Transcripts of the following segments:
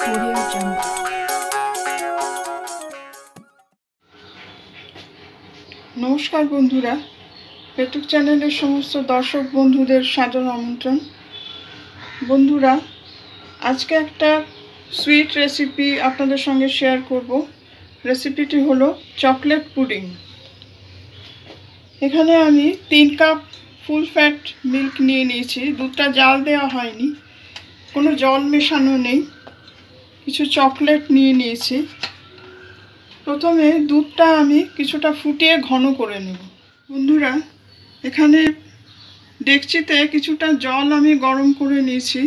Audio Jungle. নমস্কার বন্ধুরা, পেটুক চ্যানেলের সমস্ত দর্শক বন্ধুদের সাদর আমন্ত্রণ। বন্ধুরা, আজকে একটা সুইট রেসিপি আপনাদের সঙ্গে শেয়ার করব। রেসিপিটি হলো চকলেট পুডিং। এখানে আমি 3 কাপ ফুল ফ্যাট মিল্ক নিয়ে নিয়েছি। দুধটা জাল দেওয়া হয়নি, কোনো জল মেশানো নেই। কিছু চকলেট নিয়ে নিয়েছি। প্রথমে দুধটা আমি কিছুটা ফুটিয়ে ঘন করে নেব। বন্ধুরা, এখানে ডেকচিতে কিছুটা জল আমি গরম করে নিয়েছি।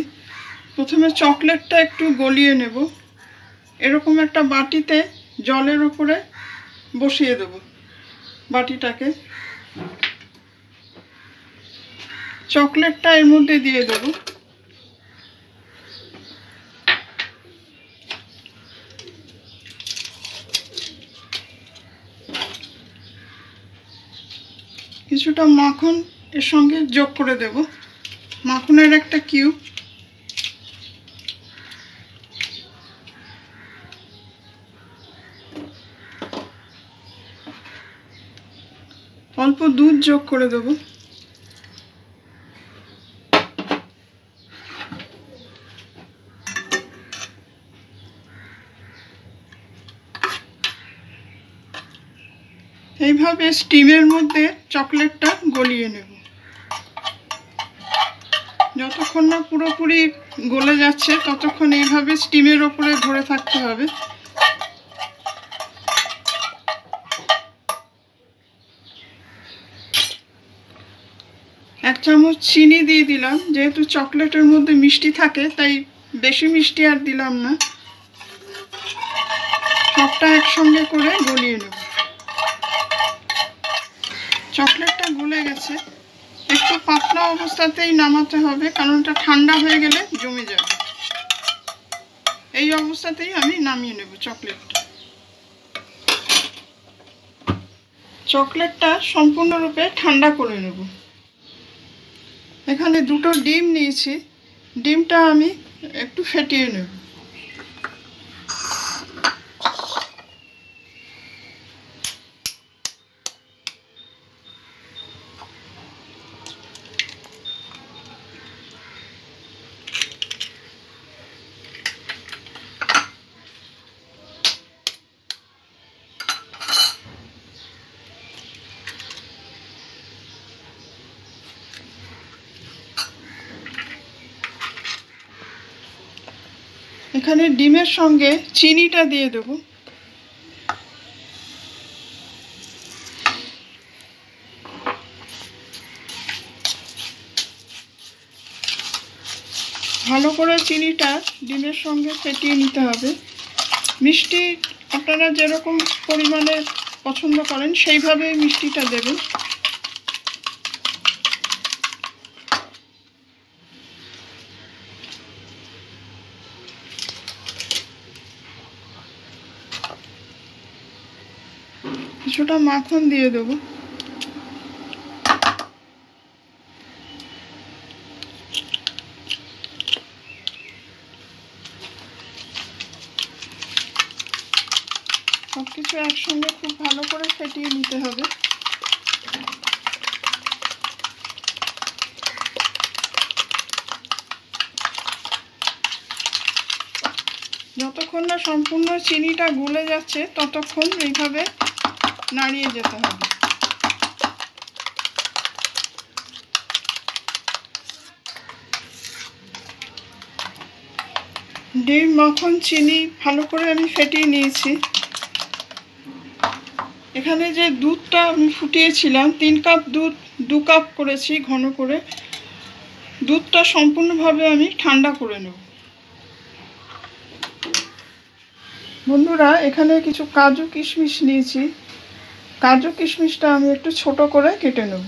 প্রথমে চকলেটটা একটু গলিয়ে নেব। এরকম একটা বাটিতে জলের উপরে বসিয়ে দেব বাটিটাকে। চকলেটটা এর মধ্যে দিয়ে দেব। কিছুটা মাখন এর সঙ্গে যোগ করে দেব, মাখনের একটা কিউব। অল্প দুধ যোগ করে দেব। এইভাবে স্টিমের মধ্যে চকলেটটা গলিয়ে নেব। যতক্ষণ না পুরোপুরি গলে যাচ্ছে ততক্ষণ এইভাবে স্টিমের ওপরে ধরে থাকতে হবে। এক চামচ চিনি দিয়ে দিলাম। যেহেতু চকলেটের মধ্যে মিষ্টি থাকে তাই বেশি মিষ্টি আর দিলাম না। সবটা একসঙ্গে করে গলিয়ে নেব। চকলেটটা গলে গেছে। একটু পাতলা অবস্থাতেই নামাতে হবে, কারণ এটা ঠান্ডা হয়ে গেলে জমে যাবে। এই অবস্থাতেই আমি নামিয়ে নেব চকলেটটা। চকলেটটা সম্পূর্ণরূপে ঠান্ডা করে নেব। এখানে 2টো ডিম নিয়েছি। ডিমটা আমি একটু ফেটিয়ে নেব। এখানে ডিমের সঙ্গে চিনিটা দিয়ে দেব। ভালো করে চিনিটা ডিমের সঙ্গে ফেটিয়ে নিতে হবে। মিষ্টি আপনারা যেরকম পরিমাণে পছন্দ করেন সেইভাবে মিষ্টিটা দেবেন। কিছুটা মাখন দিয়ে দেব। সবকিছু একসঙ্গে খুব ভালো করে ফেটিয়ে নিতে হবে। যতক্ষণ না সম্পূর্ণ চিনিটা গলে যাচ্ছে ততক্ষণ এইভাবে নাড়িয়ে যেতে হবে। ডিম, মাখন, চিনি ভালো করে আমি ফেটিয়ে নিয়েছি। এখানে যে দুধটা আমি ফুটিয়েছিলাম, 3 কাপ দুধ 2 কাপ করেছি ঘন করে। দুধটা সম্পূর্ণভাবে আমি ঠান্ডা করে নেব। বন্ধুরা, এখানে কিছু কাজু কিশমিশ নিয়েছি। কাজু কিশমিশটা আমি একটু ছোট করে কেটে নেব।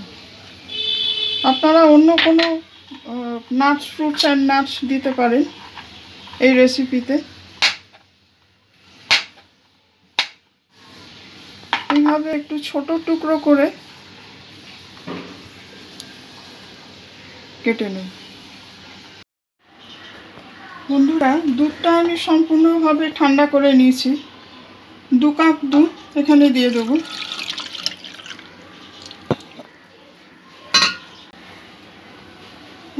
আপনারা অন্য কোনো নাটস, ফ্রুটস অ্যান্ড নাটস দিতে পারেন এই রেসিপিতে। এইভাবে একটু ছোট টুকরো করে কেটে নেব। বন্ধুরা, দুধটা আমি সম্পূর্ণভাবে ঠান্ডা করে নিয়েছি। 2 কাপ দুধ এখানে দিয়ে দেবো।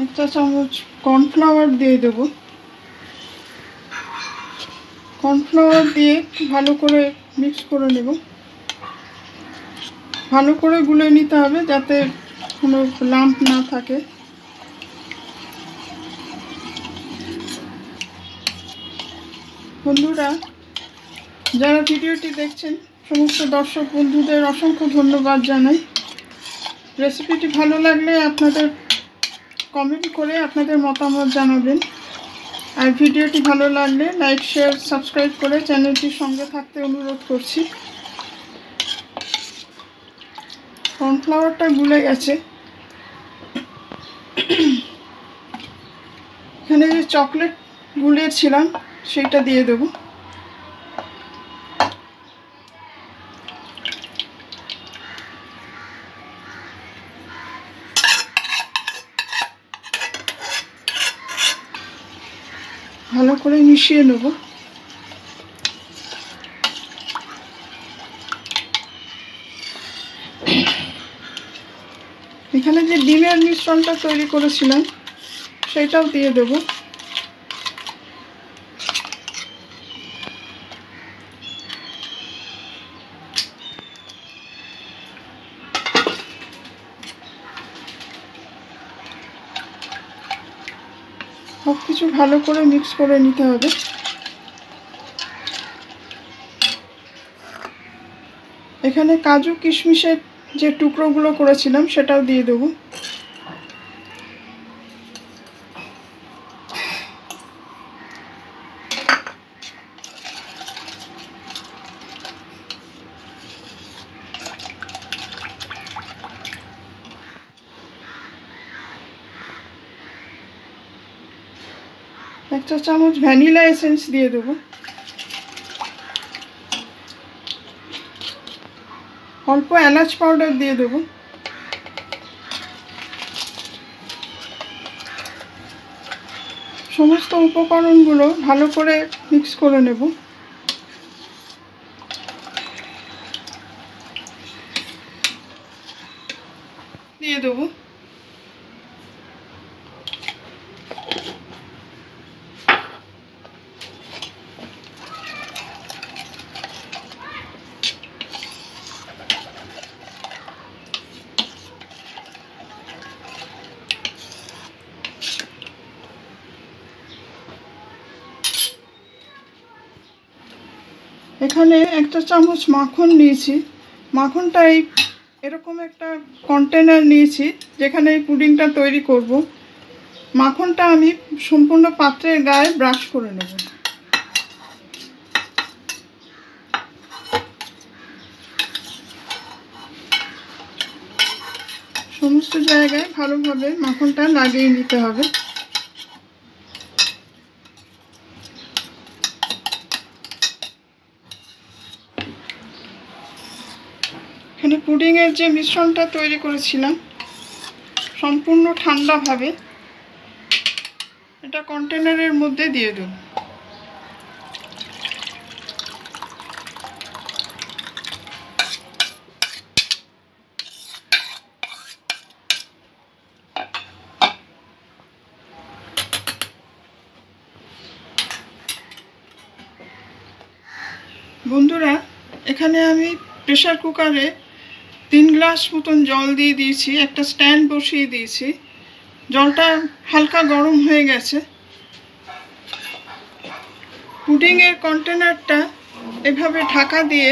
একটা চামচ কর্নফ্লাওয়ার দিয়ে দেবো। কর্নফ্লাওয়ার দিয়ে ভালো করে মিক্স করে নেব। ভালো করে গুলে নিতে হবে যাতে কোনো লাম্প না থাকে। বন্ধুরা, যারা ভিডিওটি দেখছেন সমস্ত দর্শক বন্ধুদের অসংখ্য ধন্যবাদ জানাই। রেসিপিটি ভালো লাগলে আপনাদের কমেন্ট করে আপনাদের মতামত জানাবেন। আর ভিডিওটি ভালো লাগলে লাইক, শেয়ার, সাবস্ক্রাইব করে চ্যানেলটির সঙ্গে থাকতে অনুরোধ করছি। কর্নফ্লাওয়ারটা গুলে গেছে। এখানে যে চকলেট গুলিয়েছিলাম সেটা দিয়ে দেবো। ভালো করে মিশিয়ে নেব। এখানে যে ডিমের মিশ্রণটা তৈরি করেছিলাম সেটাও দিয়ে দেব। সব কিছু ভালো করে মিক্স করে নিতে হবে। এখানে কাজু কিশমিশের যে টুকরোগুলো করেছিলাম সেটাও দিয়ে দেবো। একটা চামচ ভ্যানিলা এসেন্স দিয়ে দেবো। অল্প এলাচ পাউডার দিয়ে দেবো। সমস্ত উপকরণগুলো ভালো করে মিক্স করে নেব। দিয়ে দেবো। এখানে একটা চামচ মাখন নিয়েছি। মাখনটা এরকম একটা কন্টেনার নিয়েছি যেখানে এই পুডিংটা তৈরি করব। মাখনটা আমি সম্পূর্ণ পাত্রের গায়ে ব্রাশ করে নেব। সমস্ত জায়গায় ভালোভাবে মাখনটা লাগিয়ে নিতে হবে। এখানে পুডিংয়ের যে মিশ্রণটা তৈরি করেছিলাম সম্পূর্ণ ঠান্ডাভাবে এটা কন্টেনারের মধ্যে দিয়ে দেব। বন্ধুরা, এখানে আমি প্রেসার কুকারে 3 গ্লাস মতন জল দিয়ে দিয়েছি। একটা স্ট্যান্ড বসিয়ে দিয়েছি। জলটা হালকা গরম হয়ে গেছে। পুডিংয়ের কন্টেনারটা এভাবে ঢাকা দিয়ে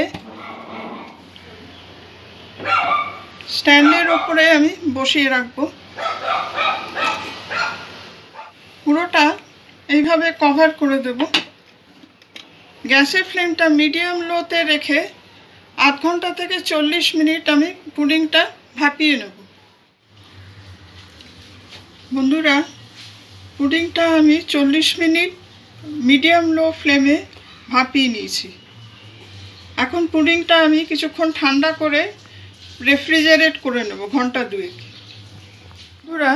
স্ট্যান্ডের ওপরে আমি বসিয়ে রাখবো। পুরোটা এইভাবে কভার করে দেব। গ্যাসের ফ্লেমটা মিডিয়াম লোতে রেখে 8 ঘন্টা থেকে 40 মিনিট আমি পুডিংটা ভাপিয়ে নেব। বন্ধুরা, পুডিংটা আমি 40 মিনিট মিডিয়াম লো ফ্লেমে ভাপিয়ে নিয়েছি। এখন পুডিংটা আমি কিছুক্ষণ ঠান্ডা করে রেফ্রিজারেট করে নেব ঘন্টা 2। বন্ধুরা,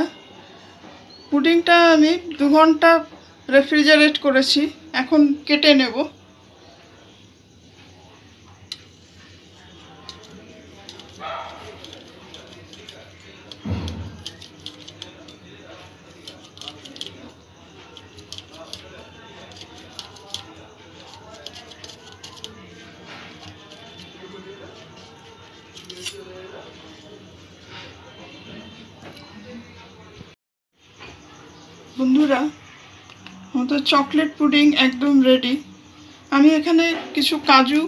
পুডিংটা আমি 2 ঘন্টা রেফ্রিজারেট করেছি। এখন কেটে নেব। বন্ধুরা, আমাদের চকলেট পুডিং একদম রেডি। আমি এখানে কিছু কাজু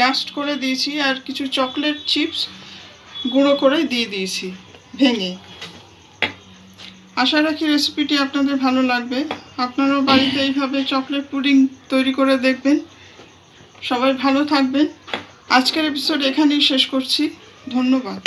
ডাস্ট করে দিয়েছি আর কিছু চকলেট চিপস গুঁড়ো করে দিয়ে দিয়েছি ভেঙে। আশা রাখি রেসিপিটি আপনাদের ভালো লাগবে। আপনারাও বাড়িতে এইভাবে চকলেট পুডিং তৈরি করে দেখবেন। সবাই ভালো থাকবেন। আজকের এপিসোড এখানেই শেষ করছি। ধন্যবাদ।